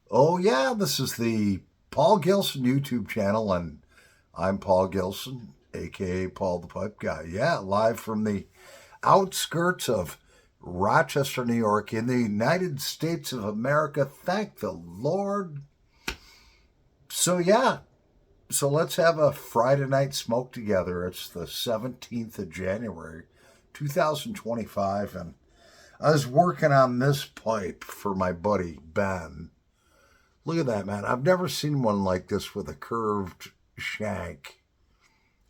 Oh, yeah, this is the Paul Gilson YouTube channel, and I'm Paul Gilson, aka Paul the Pipe Guy. Yeah, live from the outskirts of Rochester, New York, in the United States of America. Thank the Lord. Yeah, so let's have a Friday night smoke together. It's the 17th of January, 2025, and I was working on this pipe for my buddy Ben. Look at that, man. I've never seen one like this with a curved shank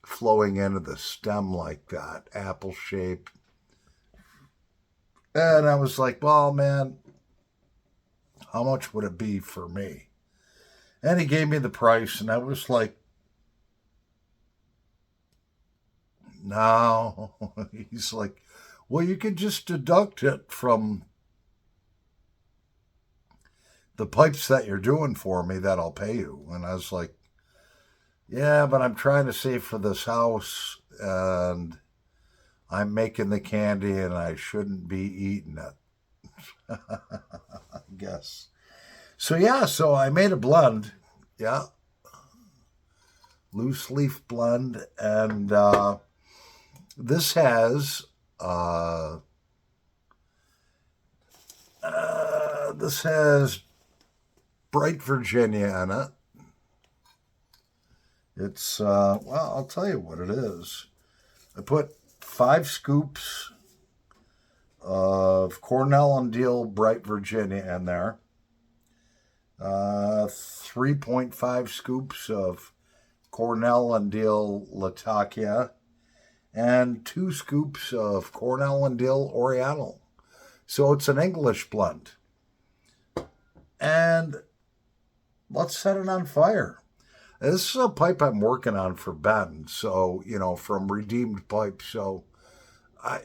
flowing into the stem like that, apple shape. And I was like, well, man, how much would it be for me? And he gave me the price, and I was like, no. He's like, well, you could just deduct it from the pipes that you're doing for me that I'll pay you. And I was like, yeah, but I'm trying to save for this house, and I'm making the candy, and I shouldn't be eating it. I guess. So I made a blend. Yeah, loose leaf blend, and this has uh, this has bright Virginia in it. It's well, I'll tell you what it is. I put 5 scoops of Cornell and Deal Bright Virginia in there. 3.5 scoops of Cornell and Deal Latakia, and 2 scoops of Cornell and Deal Oriental. So it's an English blend. And let's set it on fire. This is a pipe I'm working on for Ben. So, from Redeemed Pipe. So, I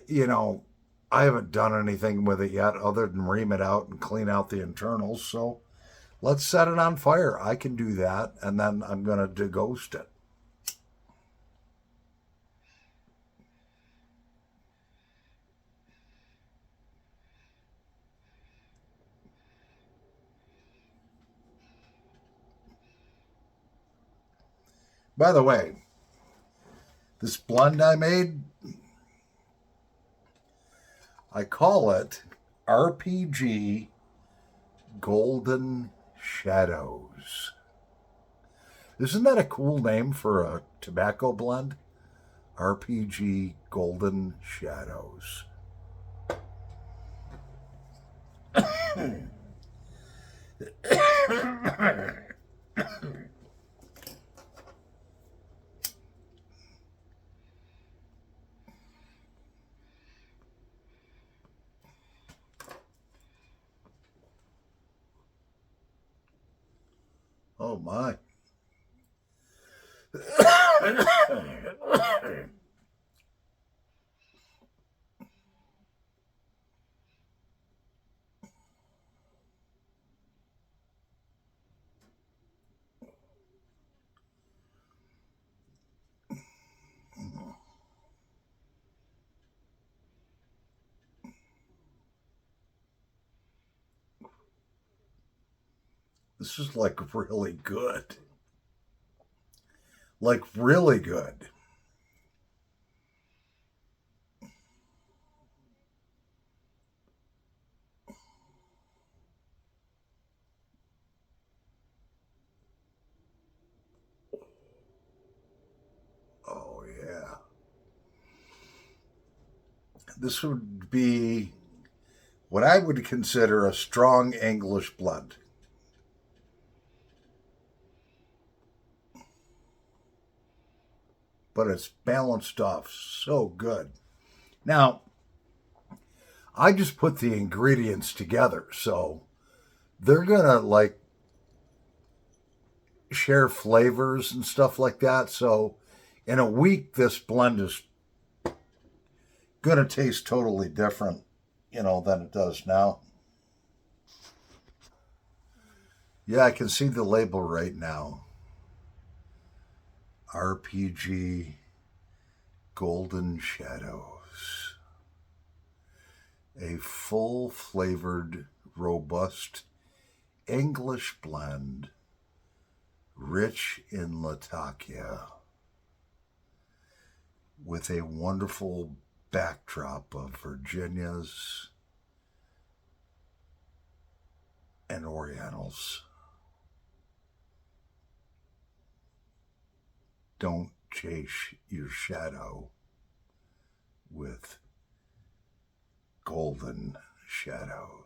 haven't done anything with it yet other than ream it out and clean out the internals. So, let's set it on fire. I can do that. And then I'm going to deghost it. By the way, this blend I made, I call it RPG Golden Shadows. Isn't that a cool name for a tobacco blend? RPG Golden Shadows. Oh my. This is like really good. Like really good. Oh yeah. This would be what I would consider a strong English blend. But it's balanced off so good. Now, I just put the ingredients together, so they're gonna like share flavors and stuff like that. So in a week, this blend is gonna taste totally different, than it does now. Yeah, I can see the label right now. RPG Golden Shadows. A full flavored, robust English blend, rich in Latakia, with a wonderful backdrop of Virginias and Orientals. Don't chase your shadow with golden shadows.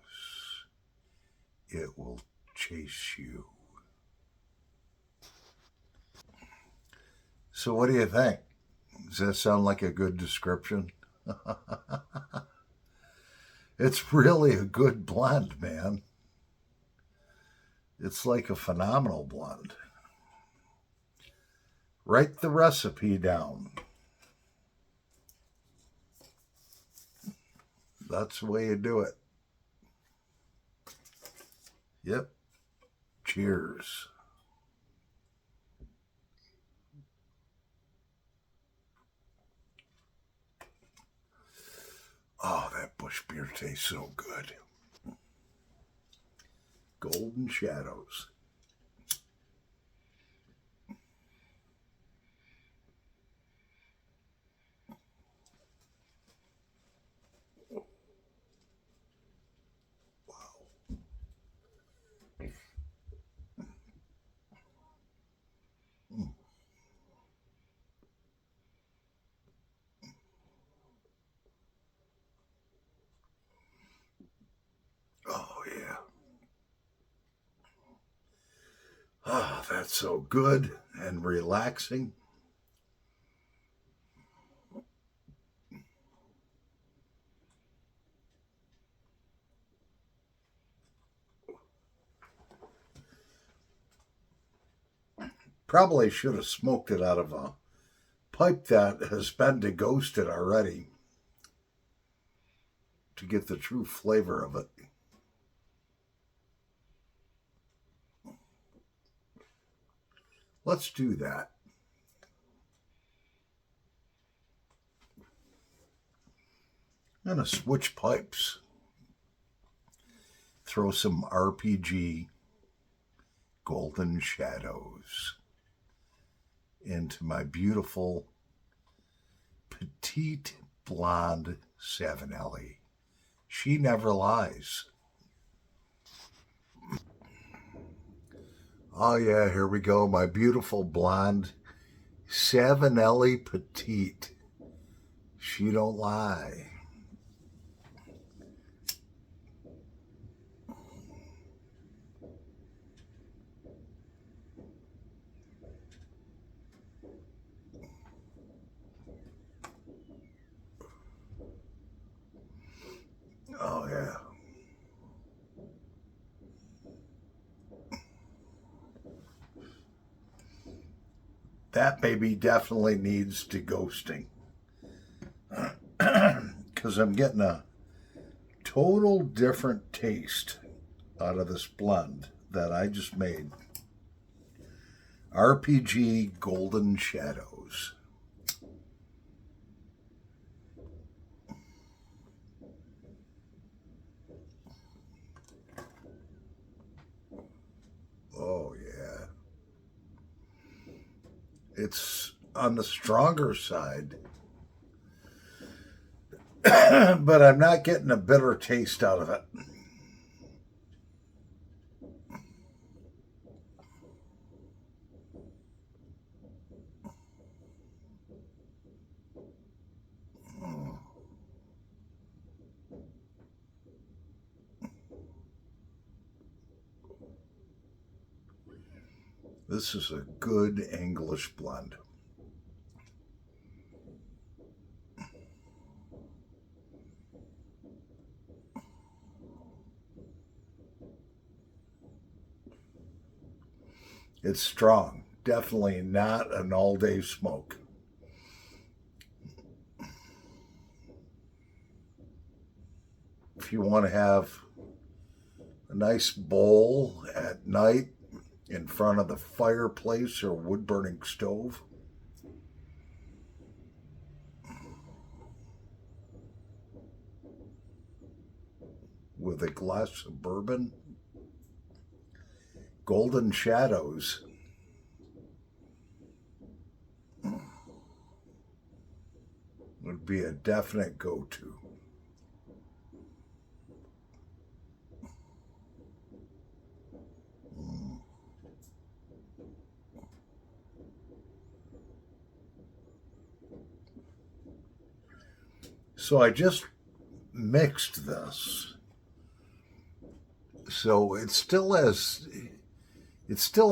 It will chase you. So what do you think? Does that sound like a good description? It's really a good blend, man. It's like a phenomenal blend. Write the recipe down. That's the way you do it. Yep. Cheers. Oh, that Busch beer tastes so good. Golden Shadows. Oh, yeah. Oh, that's so good and relaxing. Probably should have smoked it out of a pipe that has been deghosted already to get the true flavor of it. Let's do that. I'm going to switch pipes. Throw some RPG Golden Shadows into my beautiful petite blonde Savinelli. She never lies. Oh yeah, here we go. My beautiful blonde Savinelli Petite. She don't lie. Oh yeah. That baby definitely needs deghosting. Because I'm getting a total different taste out of this blend that I just made. RPG Golden Shadows. Oh, yeah. It's on the stronger side, but I'm not getting a bitter taste out of it. This is a good English blend. It's strong. Definitely not an all-day smoke. If you want to have a nice bowl at night in front of the fireplace or wood-burning stove, with a glass of bourbon, Golden Shadows would be a definite go-to. So I just mixed this. So it still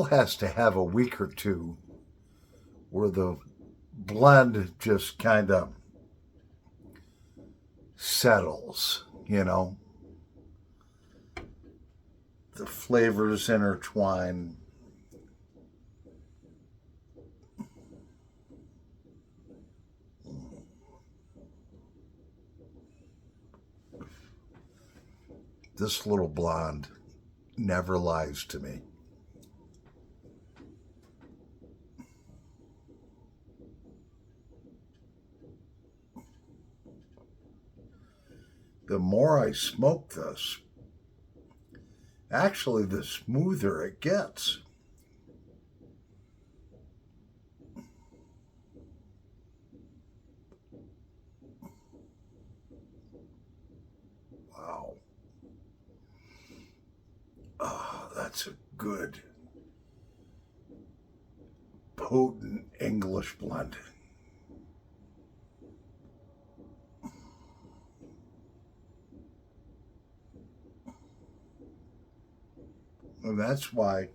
has to have a week or two where the blend just kind of settles, the flavors intertwine. This little blonde never lies to me. The more I smoke this, actually the smoother it gets. Wow. Oh, that's a good, potent English blend. And that's why,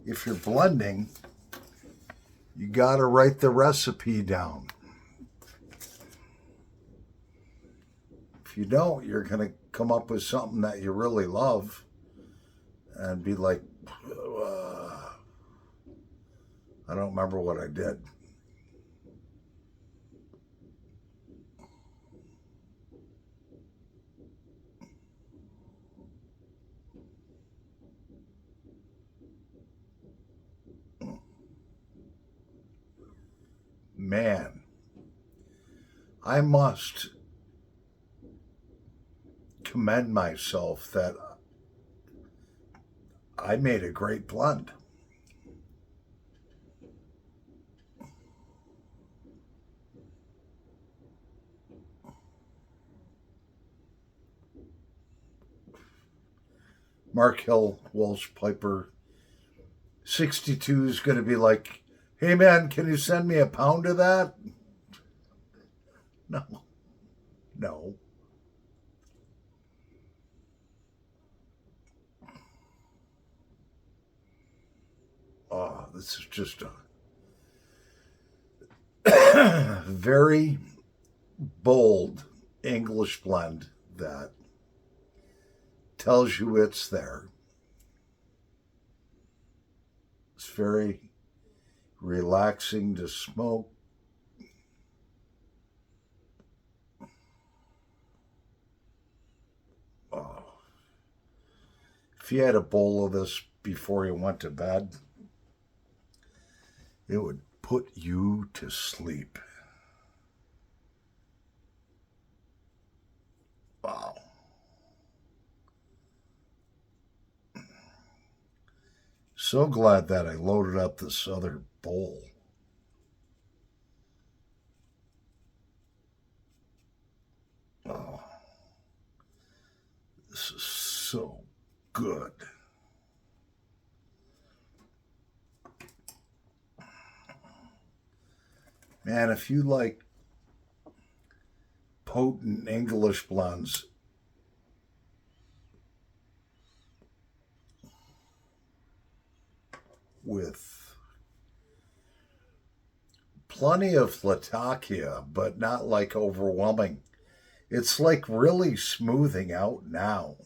if you're blending, you got to write the recipe down. If you don't, you're going to come up with something that you really love and be like, I don't remember what I did. Man, I must commend myself that I made a great blend. Mark Hill, Walsh Piper, 62 is going to be like, hey man, can you send me a pound of that? No. Oh, this is just a very bold English blend that tells you it's there. It's very relaxing to smoke. Oh. If you had a bowl of this before you went to bed, it would put you to sleep. Wow. So glad that I loaded up this other bowl. Oh, this is so good. Man, if you like potent English blends, with plenty of Latakia, but not like overwhelming. It's like really smoothing out now.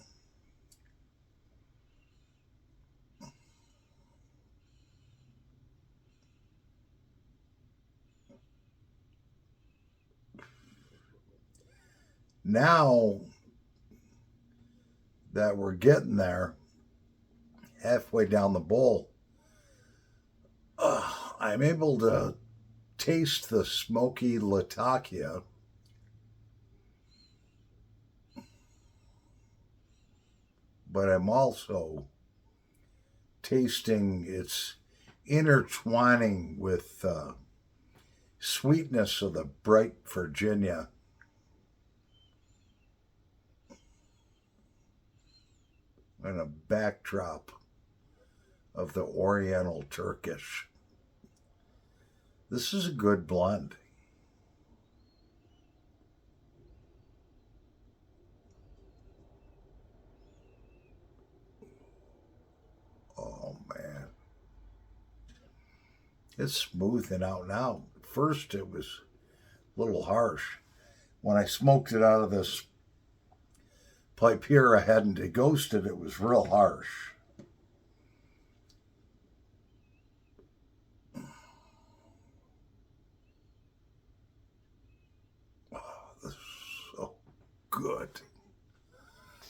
Now that we're getting there, halfway down the bowl, I'm able to taste the smoky Latakia, but I'm also tasting, it's intertwining with sweetness of the bright Virginia. And a backdrop of the Oriental Turkish. This is a good blend. Oh man. It's smoothing out now. At first it was a little harsh. When I smoked it out of this pipe here, I hadn't deghosted, it was real harsh. Oh, this is so good.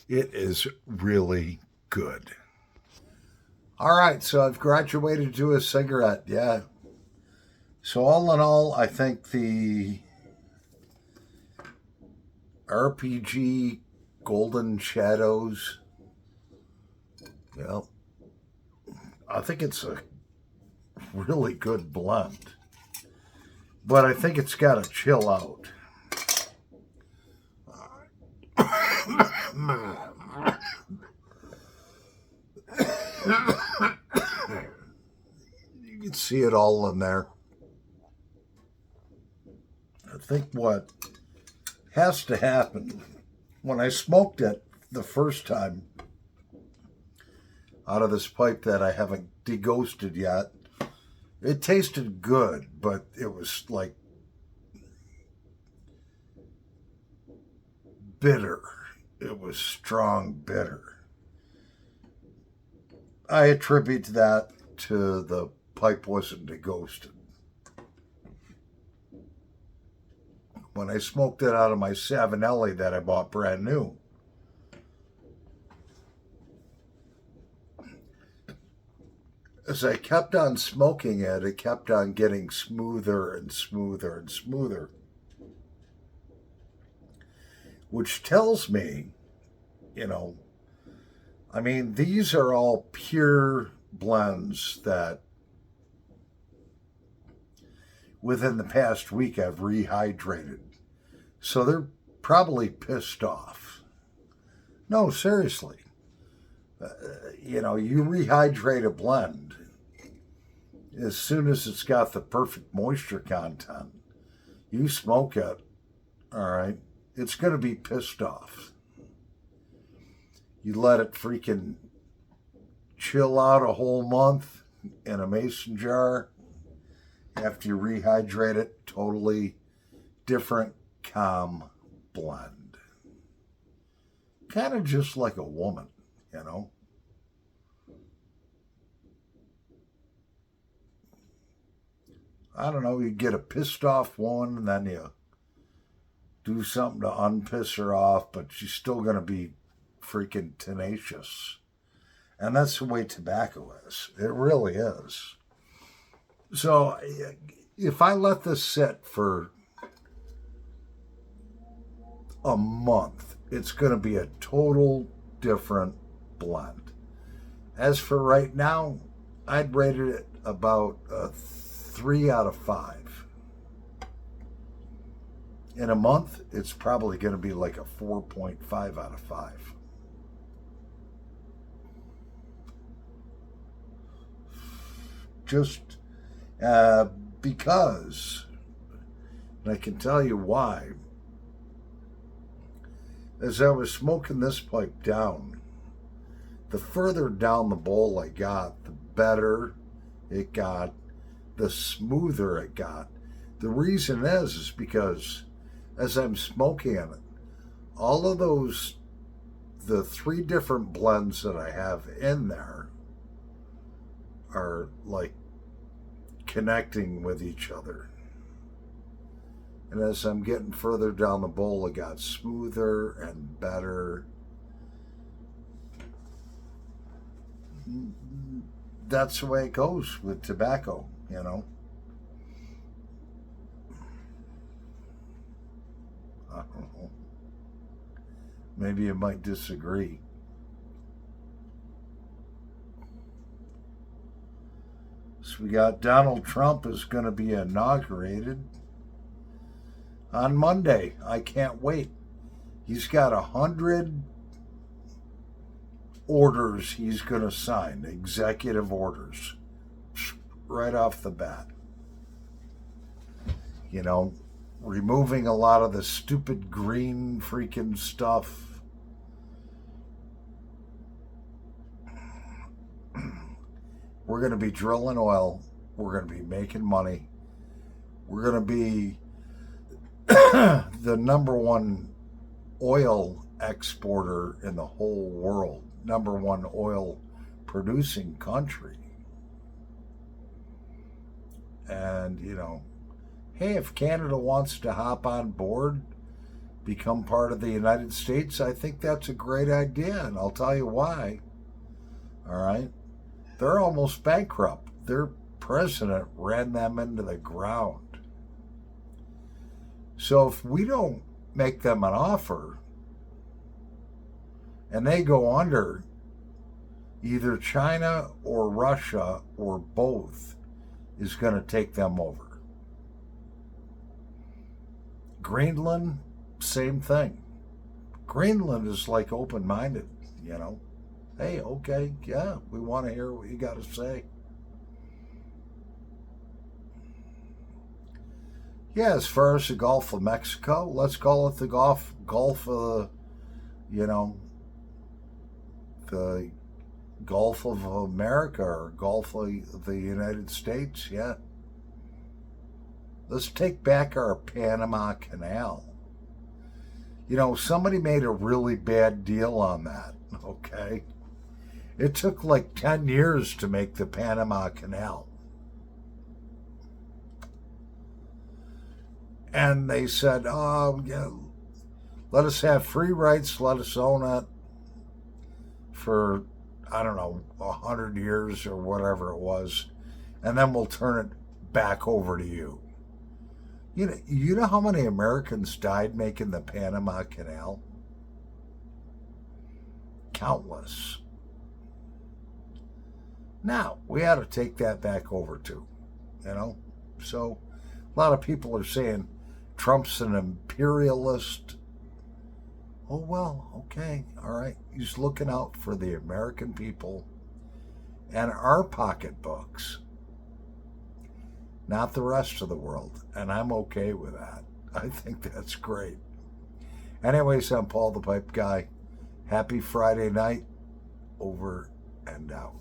It is really good. All right, so I've graduated to a cigarette. Yeah. So all in all, I think the RPG Golden Shadows, I think it's a really good blend. But I think it's got to chill out. You can see it all in there. I think what has to happen, when I smoked it the first time out of this pipe that I haven't deghosted yet, it tasted good, but it was like bitter. It was strong bitter. I attribute that to the pipe wasn't deghosted. When I smoked it out of my Savinelli that I bought brand new, as I kept on smoking it, it kept on getting smoother and smoother and smoother. Which tells me, these are all pure blends that within the past week I've rehydrated. So they're probably pissed off. No, seriously. You rehydrate a blend as soon as it's got the perfect moisture content. You smoke it, all right, it's going to be pissed off. You let it freaking chill out a whole month in a mason jar. After you rehydrate it, totally different, calm blend. Kind of just like a woman, I don't know, you get a pissed off one and then you do something to unpiss her off, but she's still going to be freaking tenacious. And that's the way tobacco is. It really is. So if I let this sit for a month, it's going to be a total different blend. As for right now, I'd rate it about a 3 out of 5. In a month, it's probably going to be like a 4.5 out of 5. Just because, and I can tell you why, as I was smoking this pipe down, the further down the bowl I got, the better it got, the smoother it got. The reason is because as I'm smoking it, all of those, the 3 different blends that I have in there are like connecting with each other. And as I'm getting further down the bowl, it got smoother and better. That's the way it goes with tobacco, I don't know. Maybe you might disagree. So we got Donald Trump is going to be inaugurated on Monday. I can't wait. He's got 100 orders he's going to sign, executive orders, right off the bat. You know, removing a lot of the stupid green freaking stuff. We're going to be drilling oil. We're going to be making money. We're going to be the number one oil exporter in the whole world, number one oil producing country. And, you know, hey, if Canada wants to hop on board, become part of the United States, I think that's a great idea, and I'll tell you why. All right? They're almost bankrupt. Their president ran them into the ground. So if we don't make them an offer and they go under, either China or Russia or both is going to take them over. Greenland, same thing. Greenland is like open-minded, you know. Hey, okay, yeah, we want to hear what you got to say. Yeah, as far as the Gulf of Mexico, let's call it the Gulf of, you know, the Gulf of America or Gulf of the United States, yeah. Let's take back our Panama Canal. You know, somebody made a really bad deal on that, okay? It took like 10 years to make the Panama Canal. And they said, oh, yeah, let us have free rights, let us own it for, I don't know, 100 years or whatever it was, and then we'll turn it back over to you. You know how many Americans died making the Panama Canal? Countless. Now, we ought to take that back over too, you know? So, a lot of people are saying Trump's an imperialist. Oh, well, okay, all right. He's looking out for the American people and our pocketbooks, not the rest of the world. And I'm okay with that. I think that's great. Anyways, I'm Paul the Pipe Guy. Happy Friday night. Over and out.